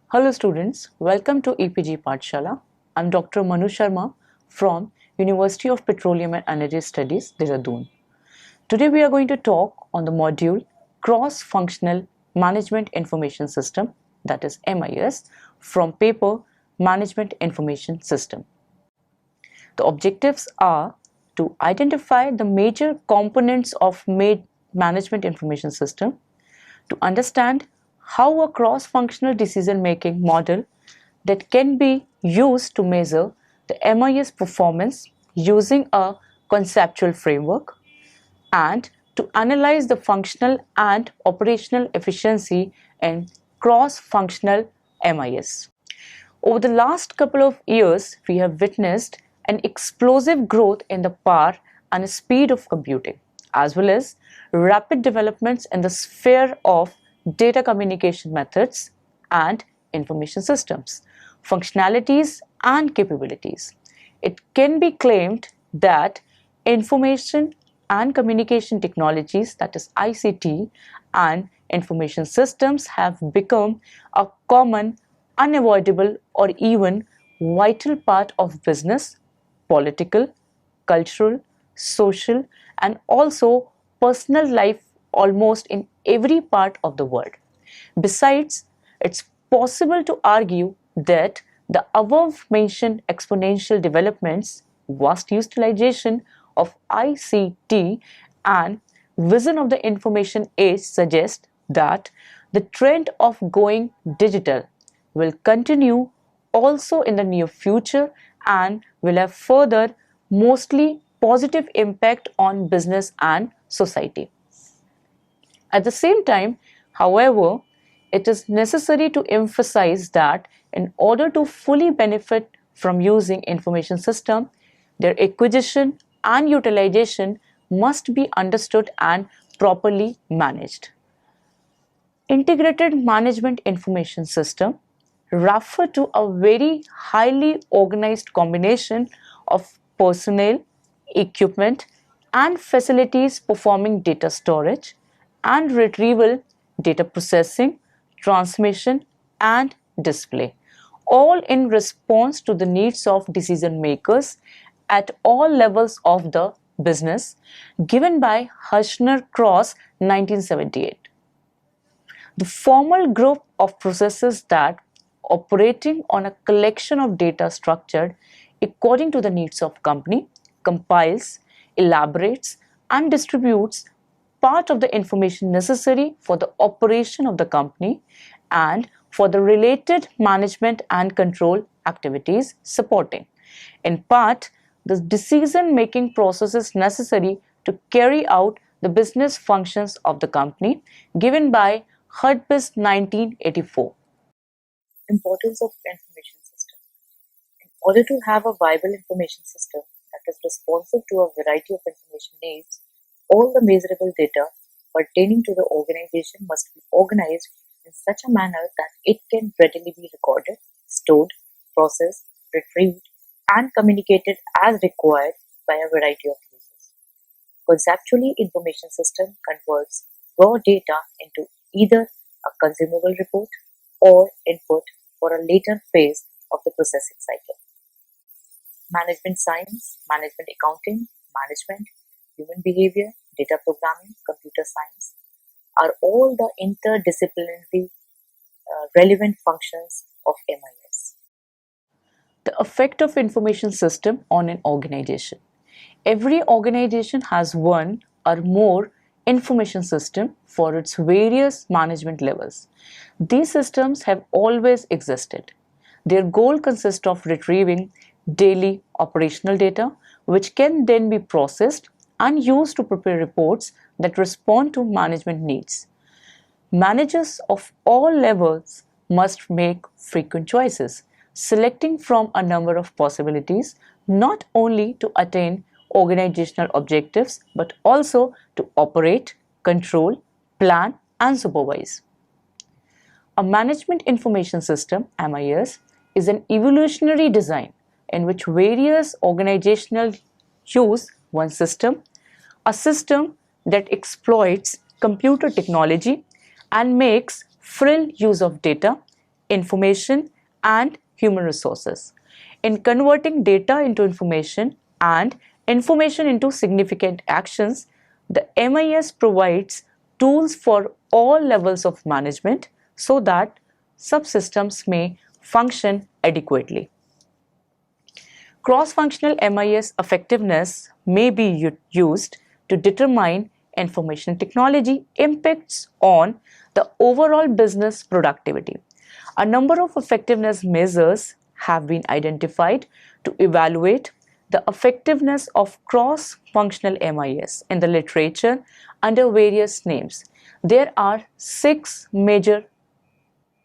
Hello students, welcome to EPG Pathshala. I'm Dr. Manu Sharma from University of Petroleum and Energy Studies, Dehradun. Today we are going to talk on the module Cross-Functional Management Information System, that is MIS, from paper Management Information System. The objectives are to identify the major components of management information system, to understand how a cross-functional decision-making model that can be used to measure the MIS performance using a conceptual framework, and to analyze the functional and operational efficiency in cross-functional MIS. Over the last couple of years, we have witnessed an explosive growth in the power and speed of computing, as well as rapid developments in the sphere of data communication methods and information systems, functionalities and capabilities. It can be claimed that information and communication technologies, that is ICT, and information systems have become a common, unavoidable, or even vital part of business, political, cultural, social, and also personal life almost in every part of the world. Besides, it's possible to argue that the above mentioned exponential developments, vast utilization of ICT, and vision of the information age suggest that the trend of going digital will continue also in the near future and will have further mostly positive impact on business and society. At the same time, however, it is necessary to emphasize that in order to fully benefit from using information system, their acquisition and utilization must be understood and properly managed. Integrated management information system refer to a very highly organized combination of personnel, equipment, and facilities performing data storage and retrieval, data processing, transmission, and display, all in response to the needs of decision makers at all levels of the business, given by Hirschner-Cross 1978. The formal group of processes that operating on a collection of data structured according to the needs of company compiles, elaborates, and distributes part of the information necessary for the operation of the company and for the related management and control activities supporting, in part, the decision-making processes necessary to carry out the business functions of the company, given by Hudbis 1984. Importance of information system. In order to have a viable information system that is responsive to a variety of information needs, all the measurable data pertaining to the organization must be organized in such a manner that it can readily be recorded, stored, processed, retrieved, and communicated as required by a variety of users. Conceptually, information system converts raw data into either a consumable report or input for a later phase of the processing cycle. Management science, management accounting, management, human behavior, data programming, computer science are all the interdisciplinary relevant functions of MIS. The effect of information system on an organization. Every organization has one or more information system for its various management levels. These systems have always existed. Their goal consists of retrieving daily operational data, which can then be processed and used to prepare reports that respond to management needs. Managers of all levels must make frequent choices, selecting from a number of possibilities, not only to attain organizational objectives but also to operate, control, plan, and supervise. A management information system (MIS) is an evolutionary design in which various organizations use one system, a system that exploits computer technology and makes full use of data, information, and human resources. In converting data into information and information into significant actions, the MIS provides tools for all levels of management so that subsystems may function adequately. Cross-functional MIS effectiveness may be used to determine information technology impacts on the overall business productivity. A number of effectiveness measures have been identified to evaluate the effectiveness of cross-functional MIS in the literature under various names. There are 6 major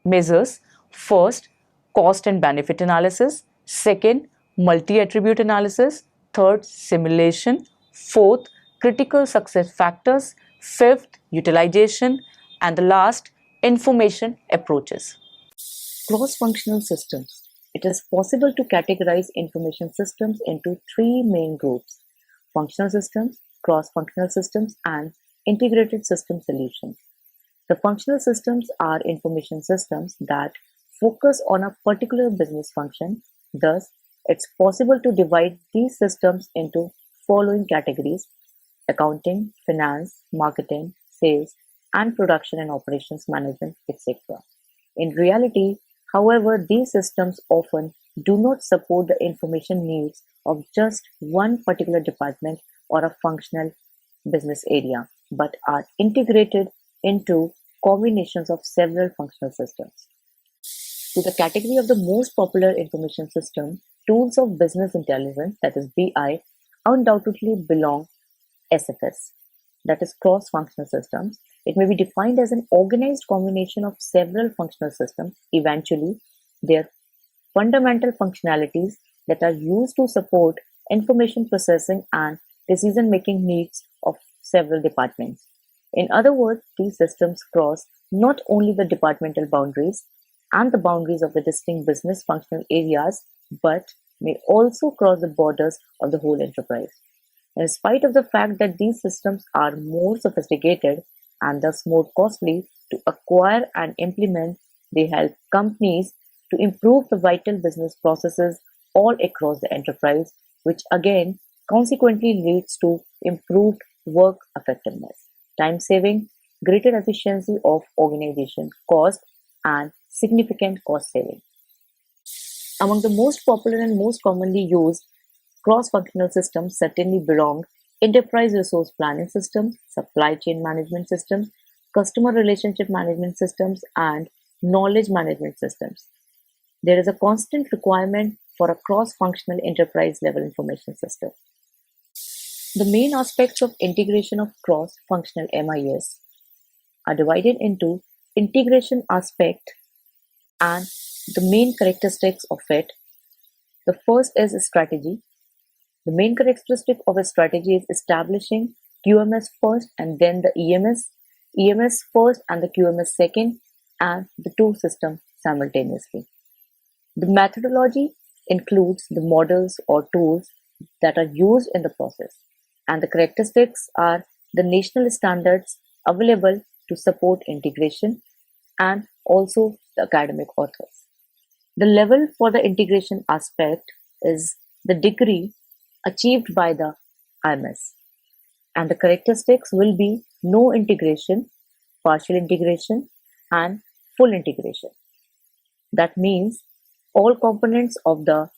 measures. First, cost and benefit analysis. Second, multi-attribute analysis. Third, simulation. Fourth, critical success factors. Fifth, utilization. And the last, information approaches. Cross-functional systems. It is possible to categorize information systems into 3 main groups: functional systems, cross-functional systems, and integrated system solutions. The functional systems are information systems that focus on a particular business function. Thus, it's possible to divide these systems into following categories: accounting, finance, marketing, sales, and production and operations management, etc. In reality, however, these systems often do not support the information needs of just one particular department or a functional business area, but are integrated into combinations of several functional systems. To the category of the most popular information system, tools of business intelligence, that is BI, undoubtedly belong SFS, that is cross-functional systems. It may be defined as an organized combination of several functional systems. Eventually, their fundamental functionalities that are used to support information processing and decision-making needs of several departments. In other words, these systems cross not only the departmental boundaries and the boundaries of the distinct business functional areas, but may also cross the borders of the whole enterprise. In spite of the fact that these systems are more sophisticated and thus more costly to acquire and implement, they help companies to improve the vital business processes all across the enterprise, which again consequently leads to improved work effectiveness, time saving, greater efficiency of organization cost, and significant cost saving. Among the most popular and most commonly used cross-functional systems certainly belong enterprise resource planning systems, supply chain management systems, customer relationship management systems, and knowledge management systems. There is a constant requirement for a cross-functional enterprise-level information system. The main aspects of integration of cross-functional MIS are divided into integration aspect and the main characteristics of it. The first is strategy. The main characteristic of a strategy is establishing QMS first and then the EMS first and the QMS second, and the two systems simultaneously. The methodology includes the models or tools that are used in the process, and the characteristics are the national standards available to support integration and also the academic authors. The level for the integration aspect is the degree achieved by the IMS, and the characteristics will be no integration, partial integration, and full integration. That means all components of the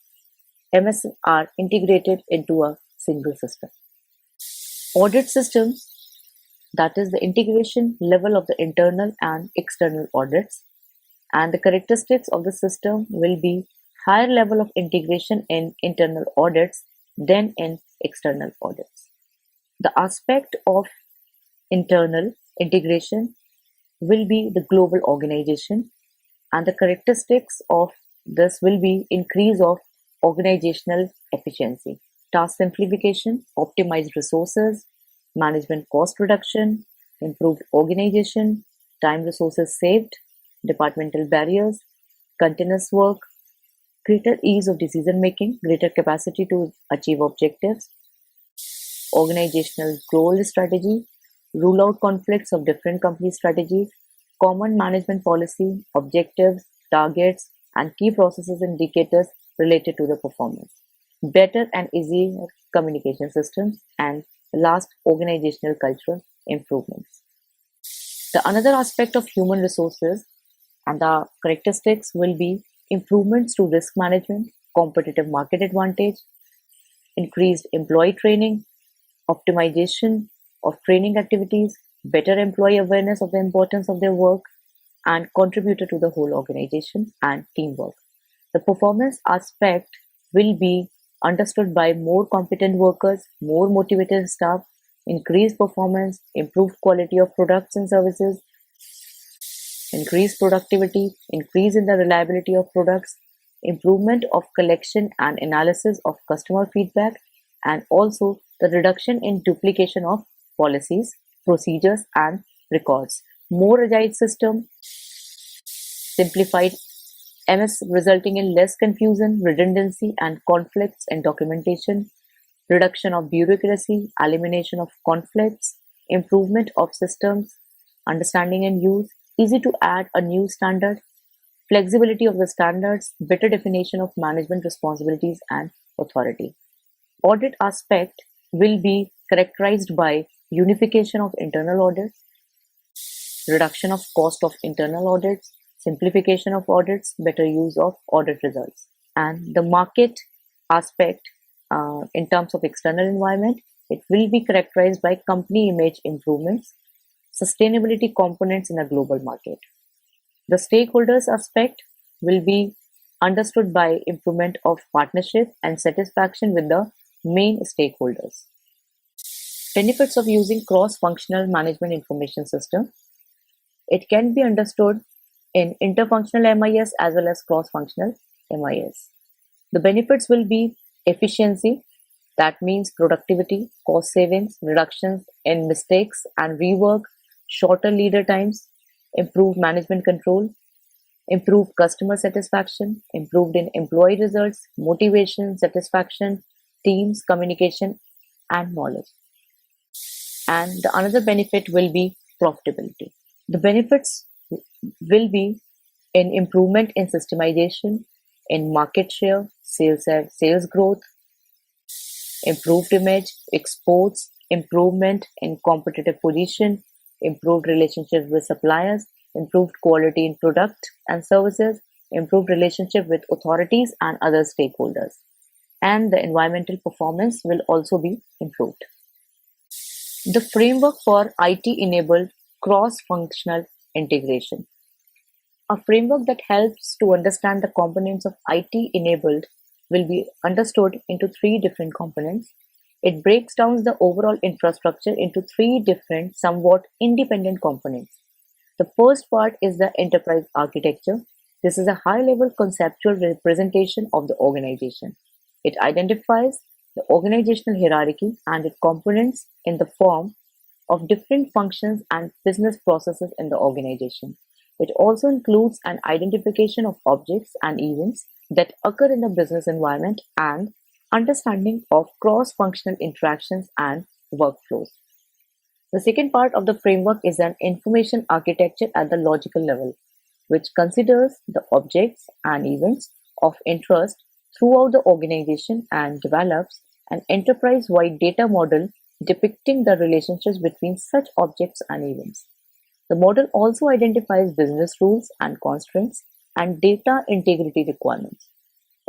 MS are integrated into a single system. Audit systems, that is the integration level of the internal and external audits, and the characteristics of the system will be higher level of integration in internal audits than in external audits. The aspect of internal integration will be the global organization, and the characteristics of this will be increase of organizational efficiency, task simplification, optimized resources, management cost reduction, improved organization, time resources saved, departmental barriers, continuous work, greater ease of decision making, greater capacity to achieve objectives, organizational goal strategy, rule out conflicts of different company strategies, common management policy, objectives, targets, and key processes indicators related to the performance. Better and easier communication systems, and last, organizational cultural improvements. The another aspect of human resources and the characteristics will be improvements to risk management, competitive market advantage, increased employee training, optimization of training activities, better employee awareness of the importance of their work, and contributor to the whole organization and teamwork. The performance aspect will be understood by more competent workers, more motivated staff, increased performance, improved quality of products and services, increased productivity, increase in the reliability of products, improvement of collection and analysis of customer feedback, and also the reduction in duplication of policies, procedures, and records. More agile system, simplified MS resulting in less confusion, redundancy, and conflicts in documentation, reduction of bureaucracy, elimination of conflicts, improvement of systems, understanding and use, easy to add a new standard, flexibility of the standards, better definition of management responsibilities and authority. Audit aspect will be characterized by unification of internal audits, reduction of cost of internal audits, simplification of audits, better use of audit results. And the market aspect, in terms of external environment, it will be characterized by company image improvements, sustainability components in a global market. The stakeholders aspect will be understood by improvement of partnership and satisfaction with the main stakeholders. Benefits of using cross-functional management information system. It can be understood in interfunctional MIS as well as cross-functional MIS. The benefits will be efficiency, that means productivity, cost savings, reductions in mistakes and rework, shorter leader times, improved management control, improved customer satisfaction, improved in employee results, motivation, satisfaction, teams, communication, and knowledge. And the another benefit will be profitability. The benefits will be in improvement in systemization, in market share, sales growth, improved image, exports, improvement in competitive position, improved relationship with suppliers, improved quality in product and services, improved relationship with authorities and other stakeholders. And the environmental performance will also be improved. The framework for IT-enabled cross-functional integration. A framework that helps to understand the components of IT-enabled will be understood into three different components. It breaks down the overall infrastructure into three different, somewhat independent components. The first part is the enterprise architecture. This is a high-level conceptual representation of the organization. It identifies the organizational hierarchy and its components in the form of different functions and business processes in the organization. It also includes an identification of objects and events that occur in the business environment and understanding of cross-functional interactions and workflows. The second part of the framework is an information architecture at the logical level, which considers the objects and events of interest throughout the organization and develops an enterprise-wide data model depicting the relationships between such objects and events. The model also identifies business rules and constraints and data integrity requirements.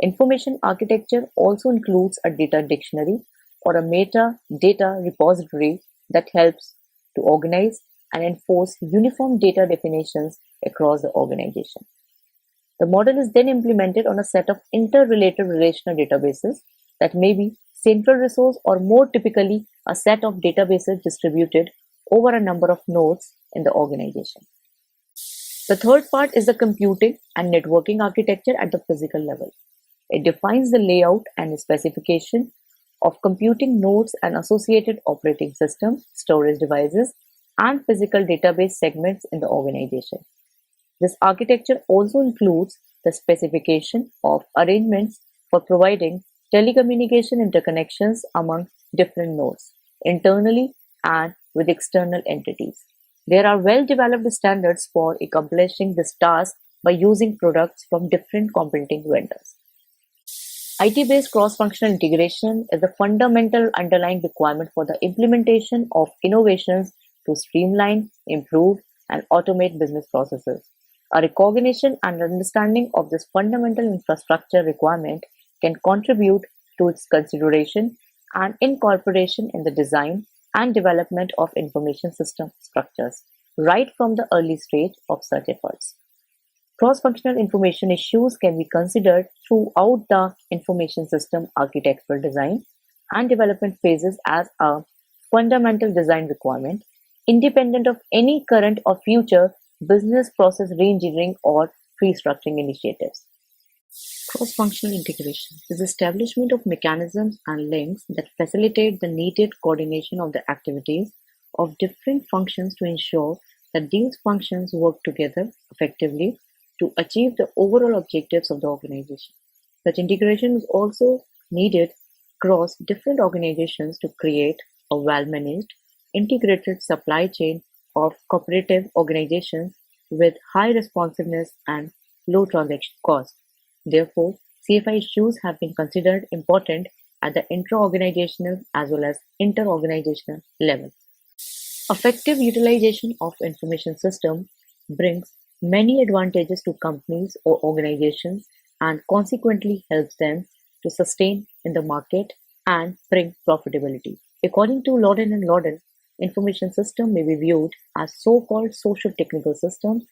Information architecture also includes a data dictionary or a metadata repository that helps to organize and enforce uniform data definitions across the organization. The model is then implemented on a set of interrelated relational databases that may be central resource or more typically a set of databases distributed over a number of nodes in the organization. The third part is the computing and networking architecture at the physical level. It defines the layout and specification of computing nodes and associated operating systems, storage devices, and physical database segments in the organization. This architecture also includes the specification of arrangements for providing telecommunication interconnections among different nodes, internally and with external entities. There are well-developed standards for accomplishing this task by using products from different competing vendors. IT-based cross-functional integration is the fundamental underlying requirement for the implementation of innovations to streamline, improve, and automate business processes. A recognition and understanding of this fundamental infrastructure requirement can contribute to its consideration and incorporation in the design and development of information system structures, right from the early stage of such efforts. Cross-functional information issues can be considered throughout the information system architectural design and development phases as a fundamental design requirement, independent of any current or future business process reengineering or restructuring initiatives. Cross-functional integration is the establishment of mechanisms and links that facilitate the needed coordination of the activities of different functions to ensure that these functions work together effectively to achieve the overall objectives of the organization. Such integration is also needed across different organizations to create a well-managed, integrated supply chain of cooperative organizations with high responsiveness and low transaction costs. Therefore, CFI issues have been considered important at the intra-organizational as well as inter-organizational level. Effective utilization of information system brings many advantages to companies or organizations and consequently helps them to sustain in the market and bring profitability. According to Lawden and Lawden, information system may be viewed as so-called social-technical systems.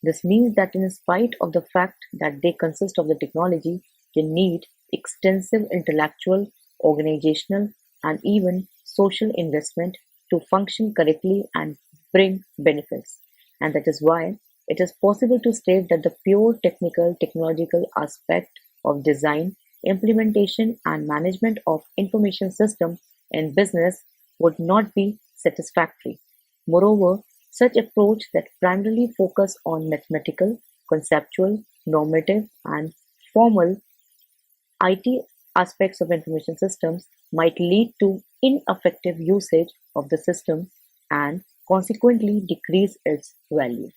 This means that in spite of the fact that they consist of the technology, they need extensive intellectual, organizational, and even social investment to function correctly and bring benefits. And that is why it is possible to state that the pure technical, technological aspect of design, implementation, and management of information system in business would not be satisfactory. Moreover, such approach that primarily focus on mathematical, conceptual, normative, and formal IT aspects of information systems might lead to ineffective usage of the system and consequently decrease its value.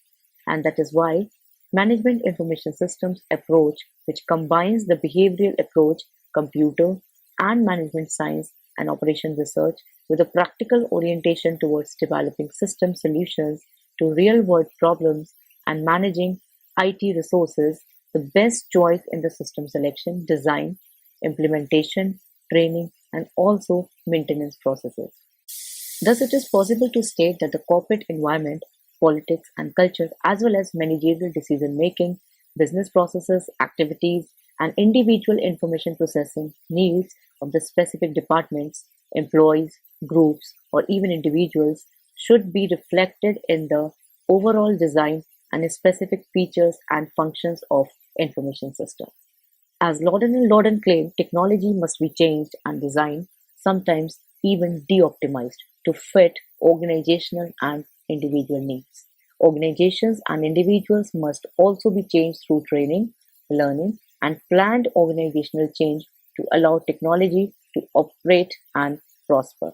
And that is why management information systems approach, which combines the behavioral approach, computer and management science and operation research with a practical orientation towards developing system solutions to real-world problems and managing IT resources, the best choice in the system selection, design, implementation, training, and also maintenance processes. Thus, it is possible to state that the corporate environment, politics, and culture, as well as managerial decision-making, business processes, activities, and individual information processing needs of the specific departments, employees, groups, or even individuals should be reflected in the overall design and specific features and functions of information system. As Lawden and Lawden claim, technology must be changed and designed, sometimes even de-optimized, to fit organizational and individual needs. Organizations and individuals must also be changed through training, learning, and planned organizational change to allow technology to operate and prosper.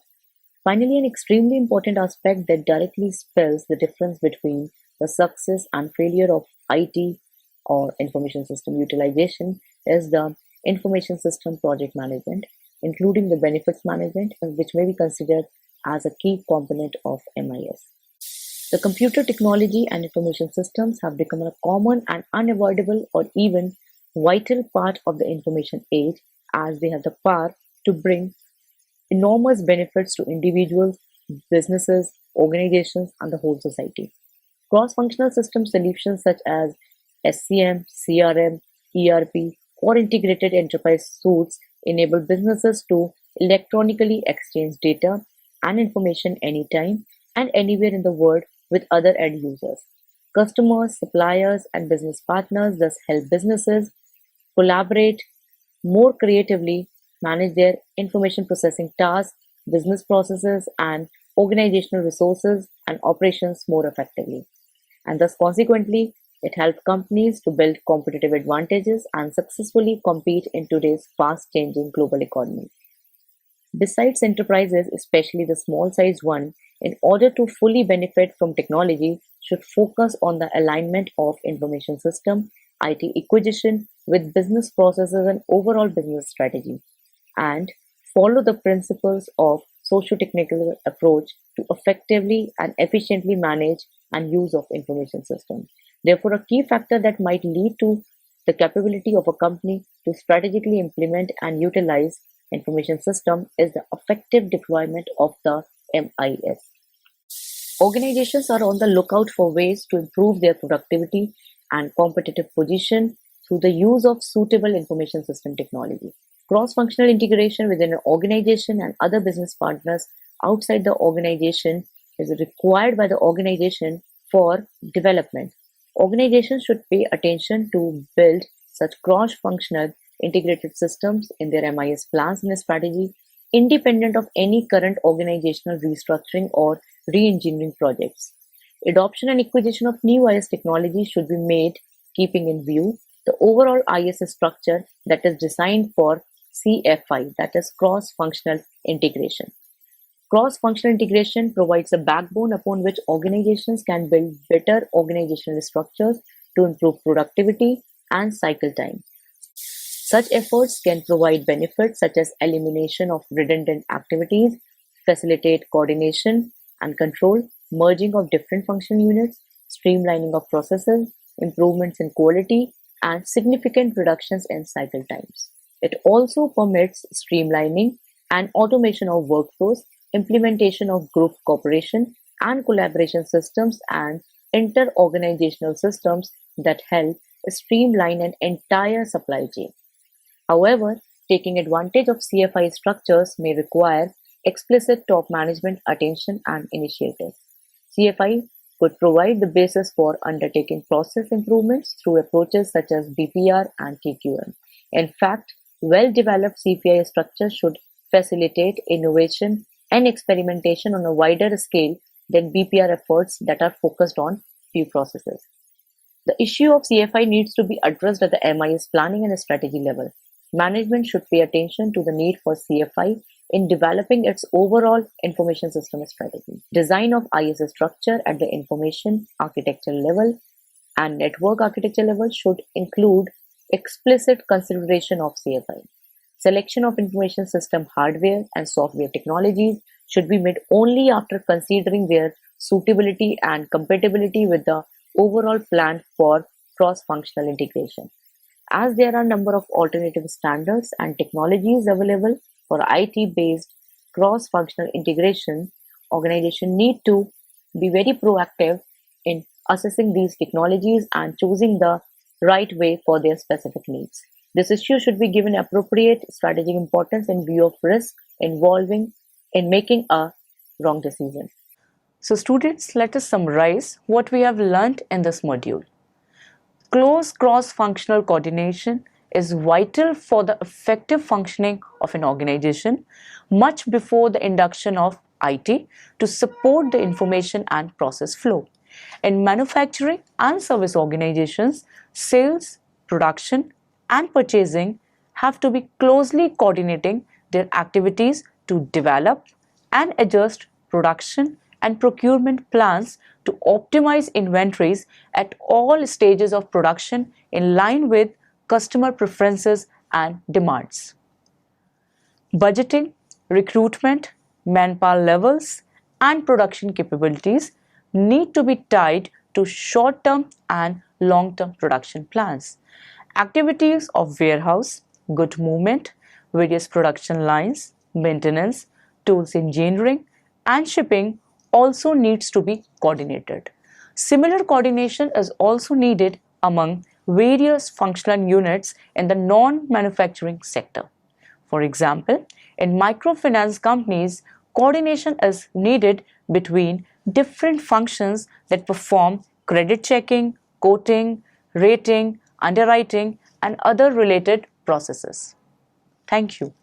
Finally, an extremely important aspect that directly spells the difference between the success and failure of IT or information system utilization is the information system project management, including the benefits management, which may be considered as a key component of MIS. The computer technology and information systems have become a common and unavoidable or even vital part of the information age, as they have the power to bring enormous benefits to individuals, businesses, organizations, and the whole society. Cross-functional system solutions such as SCM, CRM, ERP, or integrated enterprise suites enable businesses to electronically exchange data and information anytime and anywhere in the world with other end users. Customers, suppliers, and business partners thus help businesses collaborate more creatively, manage their information processing tasks, business processes, and organizational resources and operations more effectively. And thus, consequently, it helps companies to build competitive advantages and successfully compete in today's fast-changing global economy. Besides enterprises, especially the small-sized one, in order to fully benefit from technology, should focus on the alignment of information system, IT acquisition with business processes and overall business strategy, and follow the principles of socio-technical approach to effectively and efficiently manage and use of information system. Therefore, a key factor that might lead to the capability of a company to strategically implement and utilize information system is the effective deployment of the MIS. Organizations are on the lookout for ways to improve their productivity and competitive position through the use of suitable information system technology. Cross-functional integration within an organization and other business partners outside the organization is required by the organization for development. Organizations should pay attention to build such cross-functional integrated systems in their MIS plans and strategy, independent of any current organizational restructuring or re-engineering projects. Adoption and acquisition of new IS technology should be made keeping in view the overall IS structure that is designed for CFI, that is cross-functional integration. Cross-functional integration provides a backbone upon which organizations can build better organizational structures to improve productivity and cycle time. Such efforts can provide benefits such as elimination of redundant activities, facilitate coordination and control, merging of different function units, streamlining of processes, improvements in quality, and significant reductions in cycle times. It also permits streamlining and automation of workflows, implementation of group cooperation and collaboration systems, and inter-organizational systems that help streamline an entire supply chain. However, taking advantage of CFI structures may require explicit top management attention and initiative. CFI could provide the basis for undertaking process improvements through approaches such as BPR and TQM. In fact, well-developed CFI structures should facilitate innovation and experimentation on a wider scale than BPR efforts that are focused on few processes. The issue of CFI needs to be addressed at the MIS planning and strategy level. Management should pay attention to the need for CFI in developing its overall information system strategy. Design of IS structure at the information architecture level and network architecture level should include explicit consideration of CFI. Selection of information system hardware and software technologies should be made only after considering their suitability and compatibility with the overall plan for cross-functional integration. As there are a number of alternative standards and technologies available for IT-based cross-functional integration, organizations need to be very proactive in assessing these technologies and choosing the right way for their specific needs. This issue should be given appropriate strategic importance in view of risk involving in making a wrong decision. So students, let us summarize what we have learned in this module. Close cross-functional coordination is vital for the effective functioning of an organization much before the induction of IT to support the information and process flow. In manufacturing and service organizations, sales, production, and purchasing have to be closely coordinating their activities to develop and adjust production and procurement plans to optimize inventories at all stages of production in line with customer preferences and demands. Budgeting, recruitment, manpower levels, and production capabilities need to be tied to short-term and long-term production plans. Activities of warehouse, good movement, various production lines, maintenance, tools engineering, and shipping also needs to be coordinated. Similar coordination is also needed among various functional units in the non-manufacturing sector. For example, in microfinance companies, coordination is needed between different functions that perform credit checking, quoting, rating, underwriting, and other related processes. Thank you.